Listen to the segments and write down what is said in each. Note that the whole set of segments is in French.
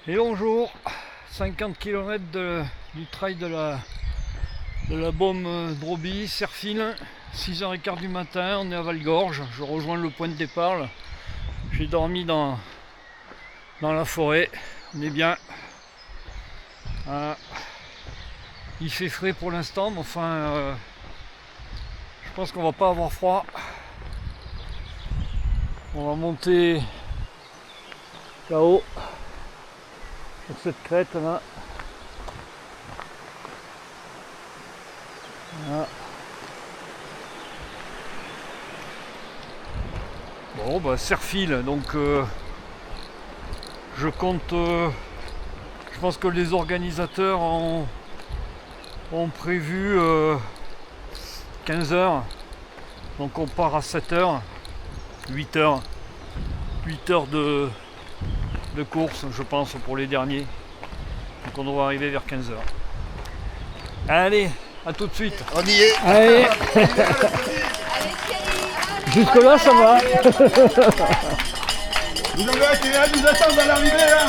Et bonjour, 50 km du trail de la Baume Droby, Serfine, 6h15 du matin, on est à Valgorge, je rejoins le point de départ. Là. J'ai dormi dans la forêt, on est bien. Voilà. Il fait frais pour l'instant, mais enfin, je pense qu'on va pas avoir froid. On va monter là-haut, sur cette crête là. Voilà. Bon bah Serfile, donc je compte, je pense que les organisateurs ont prévu 15h, donc on part à 7h, 8h de course je pense pour les derniers, donc on devrait arriver vers 15h. Allez, à tout de suite. On y est. Allez. Jusque là ça va. Vous avez intérêt à nous attendre à l'arrivée là.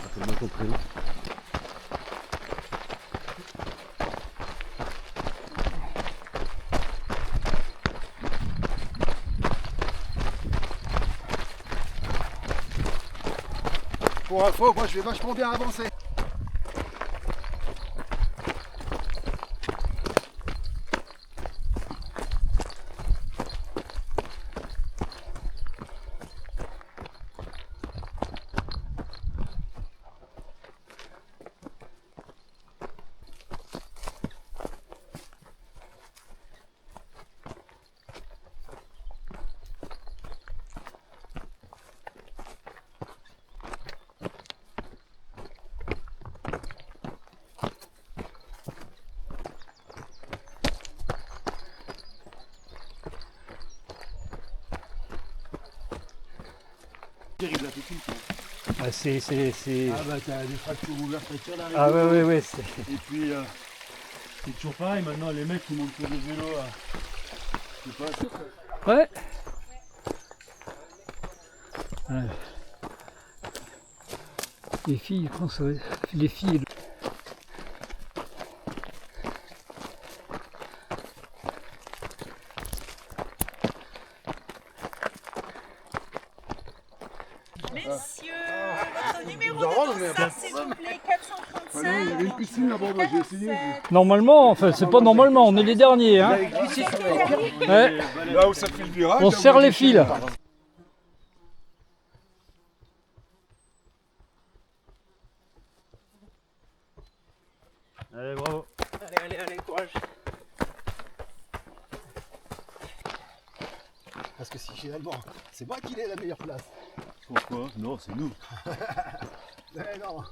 Rappelle-moi ton prénom. Pour info, moi je vais vachement bien avancer. Terrible là tout de suite. Ah, c'est... Ah bah t'as des fractures ouvertes à l'arrivée. Ah ouais. Et puis c'est toujours pareil, maintenant les mecs ils montent sur des vélos je sais pas. Ouais. Ouais. Les filles, je pense, ouais. Les filles. Messieurs, votre numéro Nous en rendons, de mais dossard, s'il vous plaît, 435. Ah non, il y avait une piscine là-bas, moi j'ai essayé. Normalement, enfin c'est pas normalement, on est les derniers. Hein. Ouais. Là où ça fait le virage. On serre les fils. Allez, bravo. Allez, courage. Parce que si finalement, c'est moi qui ai la meilleure place. Pourquoi? Non, c'est nous. Non.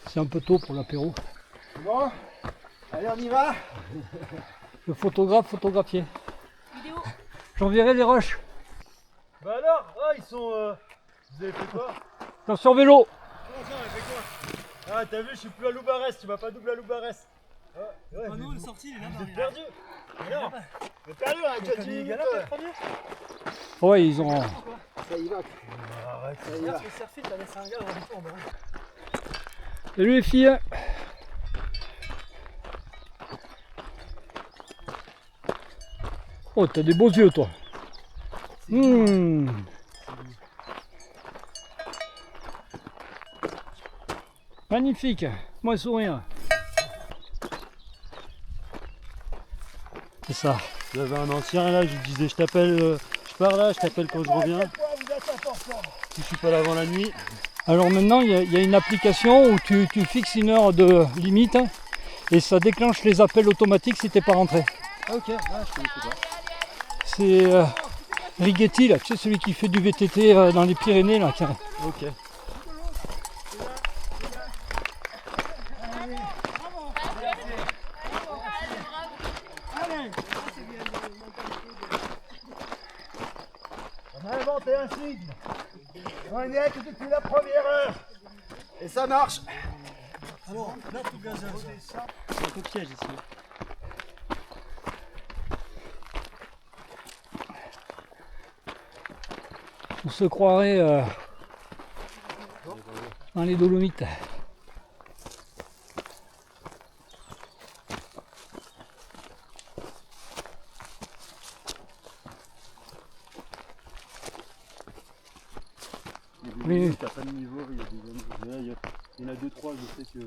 C'est un peu tôt pour l'apéro. Bon, allez on y va. Le photographe photographié. J'enverrai les rushs. Bah alors, ils sont... Vous avez fait quoi? Attention vélo. Comment ça, on a fait quoi? Ah t'as vu, je suis plus à Loubarès, tu m'as pas doublé à Loubarès. Ouais, Oh non, le sorti, il est là. vous êtes perdu. Non, vous êtes perdu là, avec la minutes. Ouais, ils ont... Ça y va. Arrête, ça y va. Le surfing, t'as laissé un gars dans le tour. Salut les filles. Oh, t'as des beaux yeux toi. Magnifique. Moi sourire. C'est ça. J'avais un ancien là, je lui disais je t'appelle, je pars là, je t'appelle quand je reviens. Si je suis pas là avant la nuit. Alors maintenant, il y a une application où tu fixes une heure de limite hein, et ça déclenche les appels automatiques si t'es pas rentré. Ah ok, je connaissais pas. C'est Righetti, là, tu sais, celui qui fait du VTT dans les Pyrénées. Là, qui... Ok. On a inventé un signe. On y est que depuis la première heure. Et ça marche. Alors, là, tout gazeux. C'est un peu piège ici. On se croirait dans les Dolomites. Oui, t'as pas de niveau, il y a des il y en a 2-3, je sais que.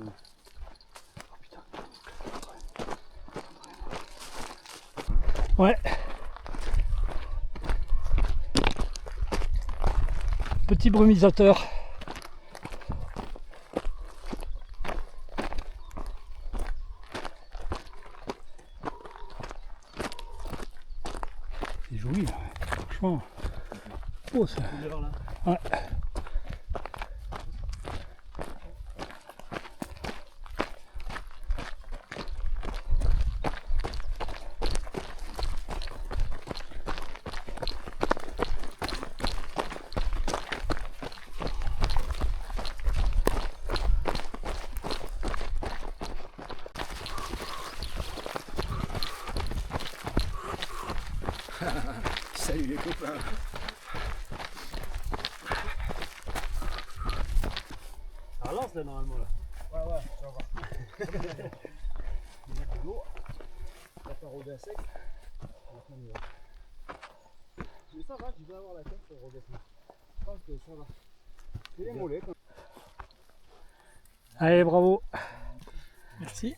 Ouais. Petit brumisateur. C'est joli, là. Franchement. Oh, ça. Ouais. Salut les copains. Ça relance là normalement là. Ouais, tu vas voir. Il y a de l'eau. On va faire rôder à sec. Mais ça va, tu vas avoir la tête pour redescendre. Je pense que ça va. C'est les mollets quand même. Allez, bravo. Merci.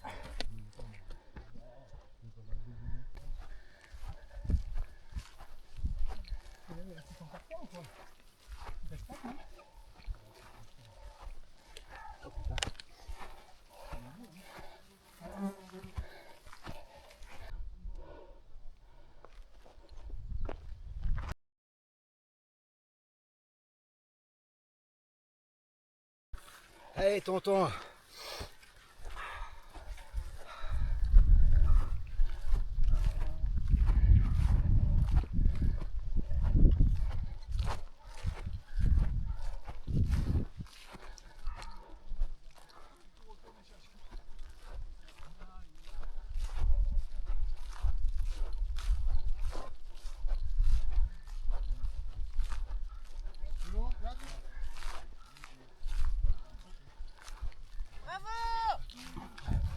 Allez, tonton.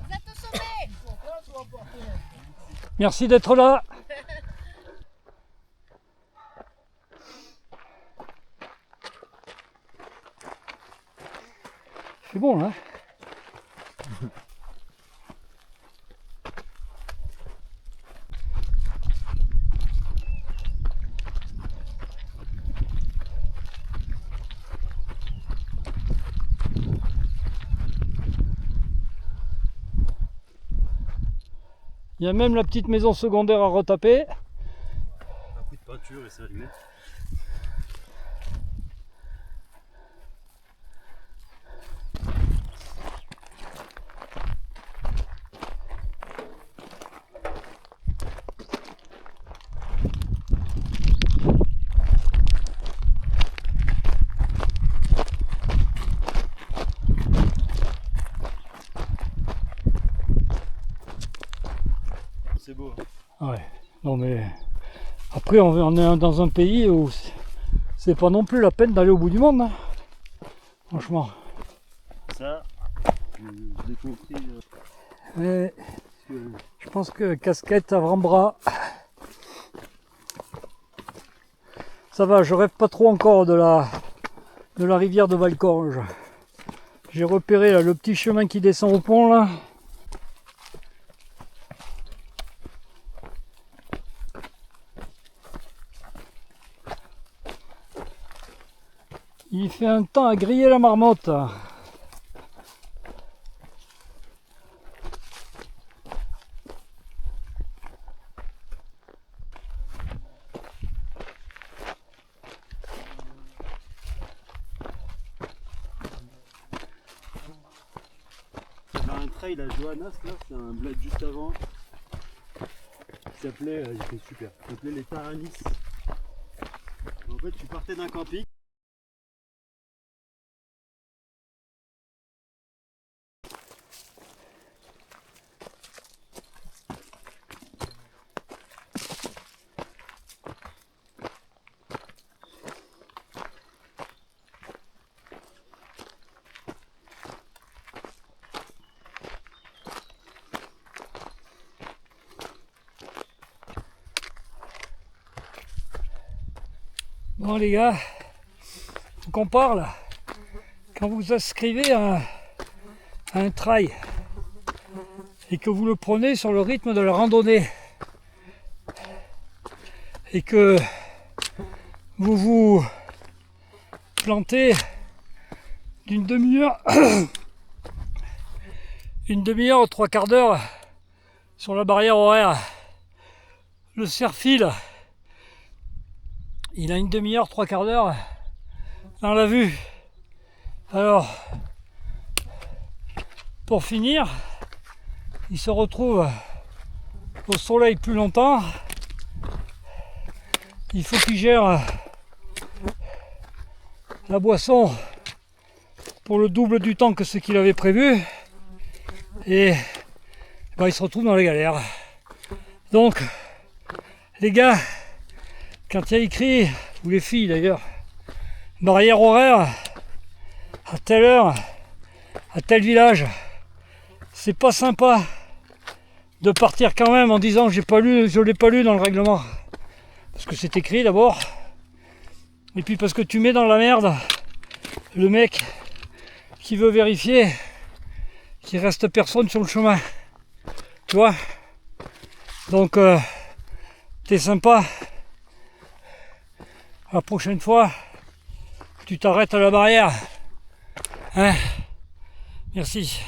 Vous êtes au sommet. Merci d'être là. C'est bon là. Il y a même la petite maison secondaire à retaper. Un coup de peinture et c'est réglé. C'est beau. Ouais. Non mais après on est dans un pays où c'est pas non plus la peine d'aller au bout du monde. Hein. Franchement. Ça, je l'ai compris. Mais Que je pense que casquette, avant-bras. Ça va, je rêve pas trop encore de la rivière de Valcorge. J'ai repéré là, le petit chemin qui descend au pont là. Il fait un temps à griller la marmotte. j'avais un trail à Johannas là, c'est un bled juste avant. Qui s'appelait, il était super, il s'appelait les Taranis. En fait tu partais d'un camping. Bon les gars, faut qu'on parle. Quand vous inscrivez à un trail et que vous le prenez sur le rythme de la randonnée et que vous vous plantez d'une demi-heure une demi-heure, trois quarts d'heure sur la barrière horaire, le cerf-fil il a une demi-heure, trois quarts d'heure dans la vue. Alors pour finir, il se retrouve au soleil plus longtemps. Il faut qu'il gère la boisson pour le double du temps que ce qu'il avait prévu. Et ben, il se retrouve dans les galères. Donc, les gars, quand il y a écrit, ou les filles d'ailleurs, barrière horaire, à telle heure, à tel village, c'est pas sympa de partir quand même en disant je l'ai pas lu dans le règlement. Parce que c'est écrit d'abord. Et puis parce que tu mets dans la merde le mec qui veut vérifier qu'il reste personne sur le chemin. Tu vois? Donc t'es sympa. La prochaine fois, tu t'arrêtes à la barrière. Hein? Merci.